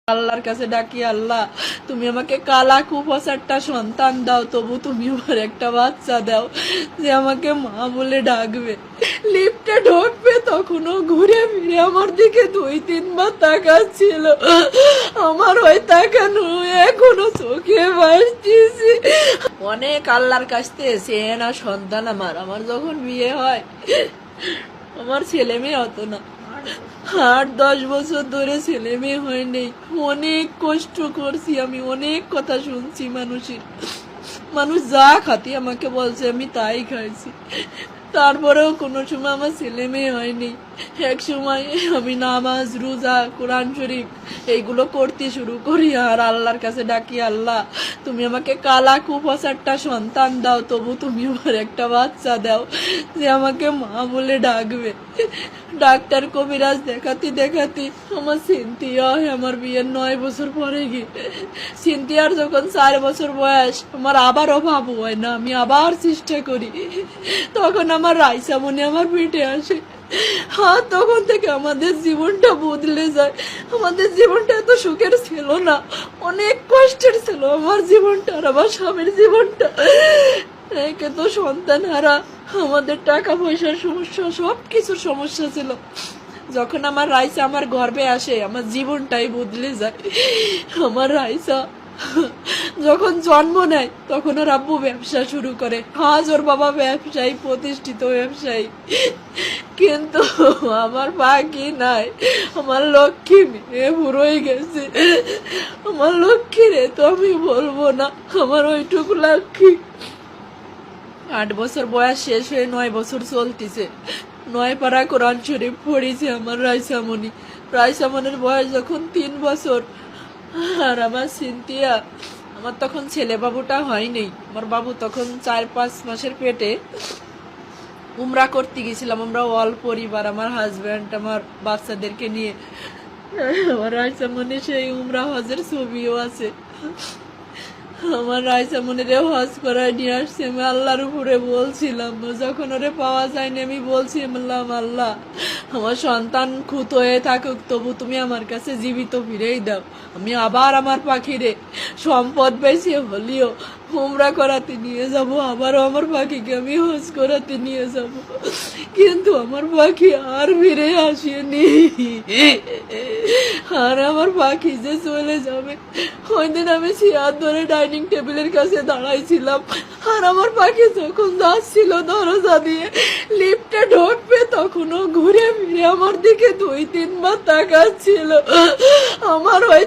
আল্লাহর কাছে ডাকি, আল্লাহ তুমি আমাকে কালা কুফাসারটা সন্তান দাও, তবু তুমি আমার একটা বাচ্চা দাও যে আমাকে মা বলে ডাকবে। লিফটে ঢুকবে তখনও ঘুরে ফিরে আমার দিকে 2-3 বার তাকাচ্ছিল। আমার ওই তাকানো এখনো চোখে ভাসতেছে। অনেক আল্লাহর কাছ থেকে চেয়ে না সন্তান আমার যখন বিয়ে হয় আমার ছেলে মেয়ে হতো না। 8-10 বছর ধরে ছেলে মেয়ে হয়নি। অনেক কষ্ট করছি আমি, অনেক কথা শুনছি মানুষ যা খাতি আমাকে বলছে আমি তাই খাইছি, তারপরেও কোনো সময় আমার ছেলে মেয়ে হয়নি। এক সময় আমি নামাজ রোজা কোরআন শরীফ এইগুলো করতে শুরু করি আর আল্লাহর কাছে ডাকি, আল্লাহ তুমি আমাকে কালা কুফাসারটা সন্তান দাও, তবু তুমি আমার একটা বাচ্চা দাও যে আমাকে মা বলে ডাকবে। ডাক্তার কবিরাজ দেখাতে আমার সিনথিয়া হয় আমার বিয়ের 9 বছর পরে গিয়ে। সিনথিয়ার যখন 4 বছর বয়স আমার আবারও ভাবু হয় না, আমি আবার চেষ্টা করি, তখন আমার রাইসা মনে আমার পেটে আসে। হ্যাঁ, তখন থেকে আমাদের জীবনটা বদলে যায়। আমাদের জীবনটা এত সুখের ছিল না, অনেক কষ্টের ছিল আমার জীবনটা আর আমার স্বামীর জীবনটা। একে তো সন্তান হারা, আমাদের টাকা পয়সার সমস্যা, সব কিছুর সমস্যা ছিল। যখন আমার রাইসা আমার গর্ভে আসে আমার জীবনটাই বদলে যায়। আমার রাইসা যখন জন্ম নেয় তখন ওর আব্বু ব্যবসা শুরু করে। আজ ওর বাবা ব্যবসায়ী, প্রতিষ্ঠিত ব্যবসায়ী, কিন্তু আমার বাকি নাই। আমার লক্ষ্মী মেয়ে বুড়োই গেছে। আমার লক্ষ্মী রে তো আমি বলবো না, আমার ওইটুকু লক্ষ্মী। 8 বছর বয়স শেষ হয়ে 9 বছর চলতেছে। 9 পারা কোরআন শরীফ পড়েছে আমার রাইসামনের বয়স যখন 3 বছর। আর আমার সিনথিয়া, আমার তখন ছেলে বাবুটা হয়নি, আমার বাবু তখন 4-5 মাসের পেটে। উমরা করতে গেছিলাম আমরা অল পরিবার, আমার হাজব্যান্ড আমার বাচ্চাদেরকে নিয়ে। আমার রাইসামনে সেই উমরা হজের ছবিও আছে। আমার রাইসামনেরও হজ করায় নিয়ে আসছে। আমি আল্লাহর উপরে বলছিলাম, যখন ওরে পাওয়া যায়নি আমি বলছিলাম, আল্লাহ আমার সন্তান খুঁত হয়ে থাকুক, তবু তুমি আমার কাছে জীবিত ফিরেই দাও। আমি আবার আমার পাখিরে সম্পদ বেশি হলেও উমরা করাতে নিয়ে যাব, আবারও আমার পাখিকে আমি হজ করাতে নিয়ে যাব। কিন্তু আমার পাখি আর ফিরে আসেনি। আর আমার পাখি যে চলে যাবে, ওই দিন আমি চেয়ার ধরে ডাইনিং টেবিলের কাছে দাঁড়াইছিলাম আর আমার পাখি যখন যাচ্ছিল দরজা দিয়ে লিফটে ঢুকবে তখনও ঘুরে ফিরে আমার দিকে 2-3 বার তাকাচ্ছিল। আমার ওই